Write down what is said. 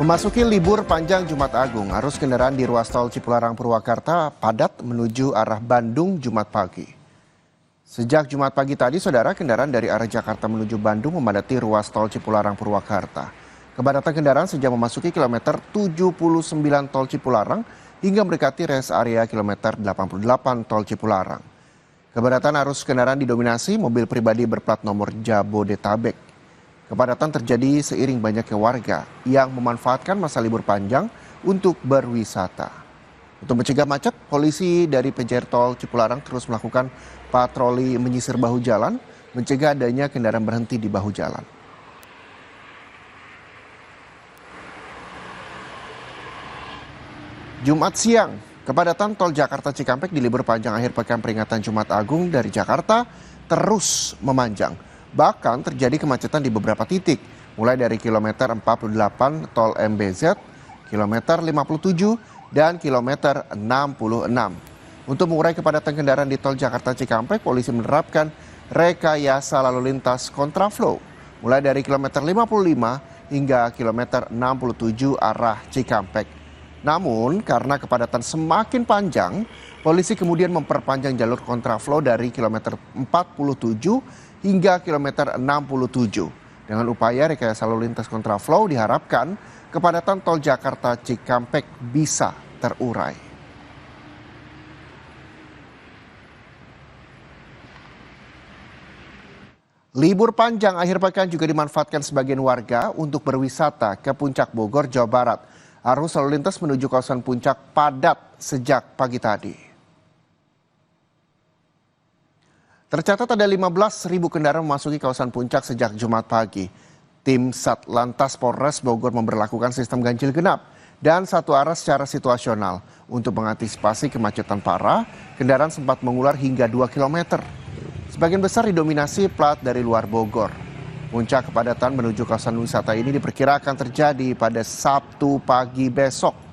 Memasuki libur panjang Jumat Agung, arus kendaraan di ruas tol Cipularang Purwakarta padat menuju arah Bandung Jumat pagi. Sejak Jumat pagi tadi, saudara, kendaraan dari arah Jakarta menuju Bandung memadati ruas tol Cipularang Purwakarta. Kepadatan kendaraan sejak memasuki kilometer 79 tol Cipularang hingga mendekati rest area kilometer 88 tol Cipularang. Kepadatan arus kendaraan didominasi mobil pribadi berplat nomor Jabodetabek. Kepadatan terjadi seiring banyaknya warga yang memanfaatkan masa libur panjang untuk berwisata. Untuk mencegah macet, polisi dari PJR Tol Cipularang terus melakukan patroli menyisir bahu jalan, mencegah adanya kendaraan berhenti di bahu jalan. Jumat siang, kepadatan tol Jakarta Cikampek di libur panjang akhir pekan peringatan Jumat Agung dari Jakarta terus memanjang. Bahkan terjadi kemacetan di beberapa titik, mulai dari kilometer 48 tol MBZ, kilometer 57, dan kilometer 66. Untuk mengurai kepadatan kendaraan di tol Jakarta Cikampek, polisi menerapkan rekayasa lalu lintas kontraflow, mulai dari kilometer 55 hingga kilometer 67 arah Cikampek. Namun, karena kepadatan semakin panjang, polisi kemudian memperpanjang jalur kontraflow dari kilometer 47 hingga kilometer 67. Dengan upaya rekayasa lalu lintas kontraflow diharapkan kepadatan tol Jakarta Cikampek bisa terurai. Libur panjang akhir pekan juga dimanfaatkan sebagian warga untuk berwisata ke Puncak Bogor, Jawa Barat. Arus lalu lintas menuju kawasan Puncak padat sejak pagi tadi. Tercatat ada 15.000 kendaraan memasuki kawasan Puncak sejak Jumat pagi. Tim Satlantas Polres Bogor memberlakukan sistem ganjil genap dan satu arah secara situasional. Untuk mengantisipasi kemacetan parah, kendaraan sempat mengular hingga 2 km. Sebagian besar didominasi plat dari luar Bogor. Puncak kepadatan menuju kawasan wisata ini diperkirakan terjadi pada Sabtu pagi besok.